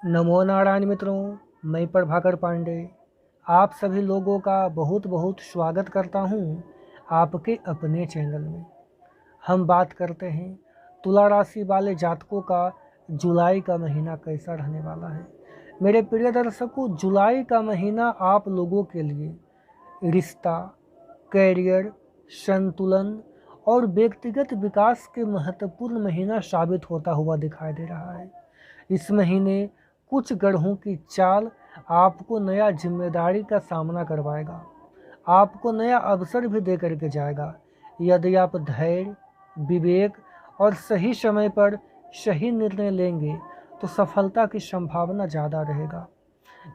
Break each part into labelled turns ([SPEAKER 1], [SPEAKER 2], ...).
[SPEAKER 1] नमो नारायण मित्रों, मैं प्रभाकर पांडे आप सभी लोगों का बहुत बहुत स्वागत करता हूं आपके अपने चैनल में। हम बात करते हैं तुला राशि वाले जातकों का जुलाई का महीना कैसा रहने वाला है। मेरे प्रिय दर्शकों, जुलाई का महीना आप लोगों के लिए रिश्ता, कैरियर, संतुलन और व्यक्तिगत विकास के महत्वपूर्ण महीना साबित होता हुआ दिखाई दे रहा है। इस महीने कुछ ग्रहों की चाल आपको नया जिम्मेदारी का सामना करवाएगा, आपको नया अवसर भी दे करके जाएगा। यदि आप धैर्य, विवेक और सही समय पर सही निर्णय लेंगे तो सफलता की संभावना ज़्यादा रहेगा।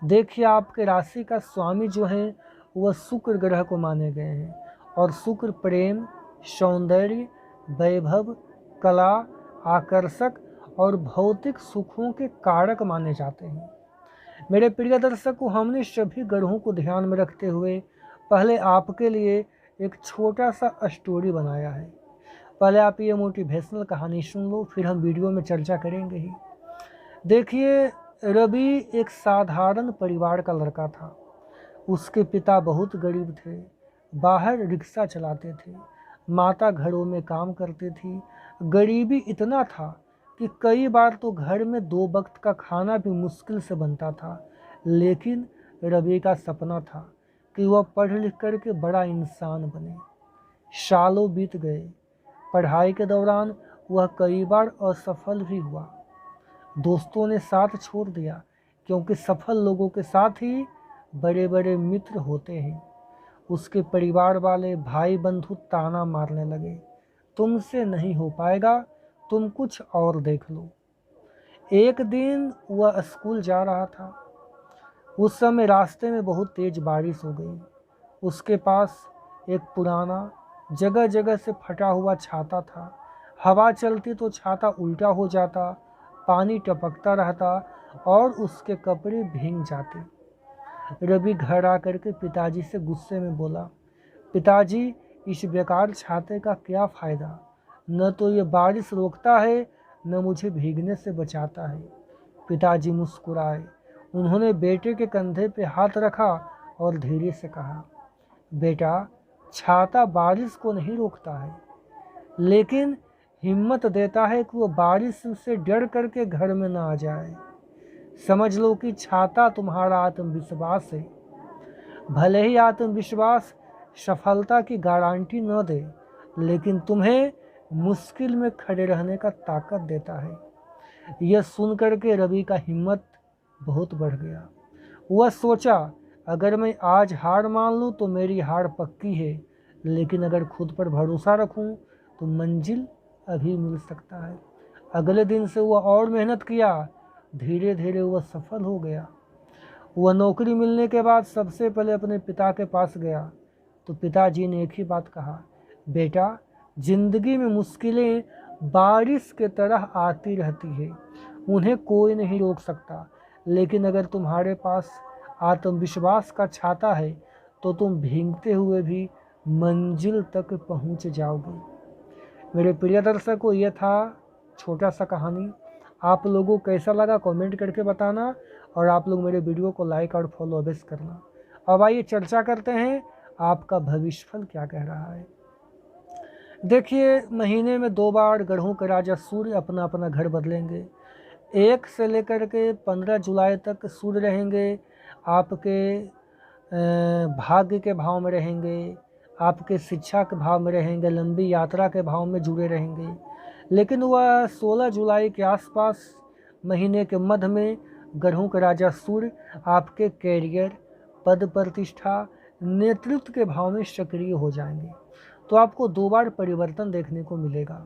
[SPEAKER 1] देखिए, आपके राशि का स्वामी जो है वह शुक्र ग्रह को माने गए हैं और शुक्र प्रेम, सौंदर्य, वैभव, कला, आकर्षक और भौतिक सुखों के कारक माने जाते हैं। मेरे प्रिय दर्शकों, हमने सभी ग्रहों को ध्यान में रखते हुए पहले आपके लिए एक छोटा सा स्टोरी बनाया है। पहले आप ये मोटिवेशनल कहानी सुन लो, फिर हम वीडियो में चर्चा करेंगे ही। देखिए, रवि एक साधारण परिवार का लड़का था। उसके पिता बहुत गरीब थे, बाहर रिक्शा चलाते थे। माता घरों में काम करती थी। गरीबी इतना था कि कई बार तो घर में 2 वक्त का खाना भी मुश्किल से बनता था। लेकिन रवि का सपना था कि वह पढ़ लिख कर के बड़ा इंसान बने। सालों बीत गए। पढ़ाई के दौरान वह कई बार असफल भी हुआ। दोस्तों ने साथ छोड़ दिया, क्योंकि सफल लोगों के साथ ही बड़े बड़े मित्र होते हैं। उसके परिवार वाले, भाई बंधु ताना मारने लगे, तुमसे नहीं हो पाएगा, तुम कुछ और देख लो। एक दिन वह स्कूल जा रहा था। उस समय रास्ते में बहुत तेज बारिश हो गई। उसके पास एक पुराना, जगह जगह से फटा हुआ छाता था। हवा चलती तो छाता उल्टा हो जाता, पानी टपकता रहता और उसके कपड़े भीग जाते। रवि घर आकर के पिताजी से गुस्से में बोला, पिताजी, इस बेकार छाते का क्या फ़ायदा? न तो ये बारिश रोकता है, न मुझे भीगने से बचाता है। पिताजी मुस्कुराए। उन्होंने बेटे के कंधे पे हाथ रखा और धीरे से कहा, बेटा, छाता बारिश को नहीं रोकता है, लेकिन हिम्मत देता है कि वो बारिश से डर करके घर में ना आ जाए। समझ लो कि छाता तुम्हारा आत्मविश्वास है। भले ही आत्मविश्वास सफलता की गारंटी न दे, लेकिन तुम्हें मुश्किल में खड़े रहने का ताकत देता है। यह सुनकर के रवि का हिम्मत बहुत बढ़ गया। वह सोचा, अगर मैं आज हार मान लूँ तो मेरी हार पक्की है, लेकिन अगर खुद पर भरोसा रखूँ तो मंजिल अभी मिल सकता है। अगले दिन से वह और मेहनत किया। धीरे धीरे वह सफल हो गया। वह नौकरी मिलने के बाद सबसे पहले अपने पिता के पास गया तो पिताजी ने एक ही बात कहा, बेटा, जिंदगी में मुश्किलें बारिश के तरह आती रहती है, उन्हें कोई नहीं रोक सकता, लेकिन अगर तुम्हारे पास आत्मविश्वास का छाता है तो तुम भीगते हुए भी मंजिल तक पहुंच जाओगे। मेरे प्रिय दर्शकों, यह था छोटा सा कहानी। आप लोगों को कैसा लगा कमेंट करके बताना, और आप लोग मेरे वीडियो को लाइक और फॉलो अवश्य करना। अब आइए चर्चा करते हैं आपका भविष्यफल क्या कह रहा है। देखिए, महीने में 2 बार ग्रहों के राजा सूर्य अपना अपना घर बदलेंगे। 1 से लेकर के 15 जुलाई तक सूर्य रहेंगे आपके भाग्य के भाव में रहेंगे, आपके शिक्षा के भाव में रहेंगे, लंबी यात्रा के भाव में जुड़े रहेंगे। लेकिन वह 16 जुलाई के आसपास महीने के मध्य में ग्रहों के राजा सूर्य आपके कैरियर, पद प्रतिष्ठा, नेतृत्व के भाव में सक्रिय हो जाएंगे। तो आपको 2 बार परिवर्तन देखने को मिलेगा।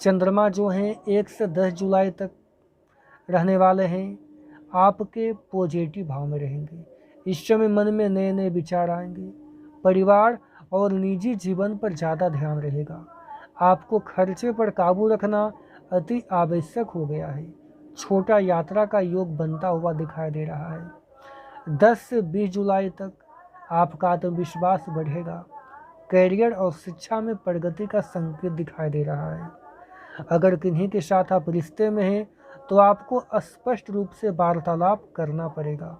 [SPEAKER 1] चंद्रमा जो हैं 1 से 10 जुलाई तक रहने वाले हैं, आपके पॉजिटिव भाव में रहेंगे। इस समय मन में नए नए विचार आएंगे। परिवार और निजी जीवन पर ज़्यादा ध्यान रहेगा। आपको खर्चे पर काबू रखना अति आवश्यक हो गया है। छोटा यात्रा का योग बनता हुआ दिखाई दे रहा है। 10 से 20 जुलाई तक आपका आत्मविश्वास बढ़ेगा। कैरियर और शिक्षा में प्रगति का संकेत दिखाई दे रहा है। अगर किन्हीं के साथ आप रिश्ते में हैं तो आपको स्पष्ट रूप से वार्तालाप करना पड़ेगा।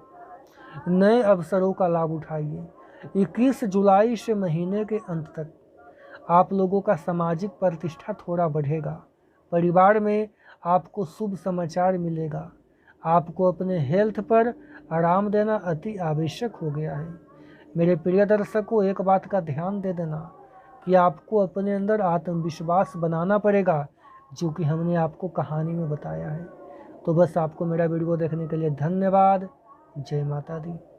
[SPEAKER 1] नए अवसरों का लाभ उठाइए। 21 जुलाई से महीने के अंत तक आप लोगों का सामाजिक प्रतिष्ठा थोड़ा बढ़ेगा। परिवार में आपको शुभ समाचार मिलेगा। आपको अपने हेल्थ पर आराम देना अति आवश्यक हो गया है। मेरे प्रिय दर्शकों, एक बात का ध्यान दे देना कि आपको अपने अंदर आत्मविश्वास बनाना पड़ेगा, जो कि हमने आपको कहानी में बताया है। तो बस आपको मेरा वीडियो देखने के लिए धन्यवाद। जय माता दी।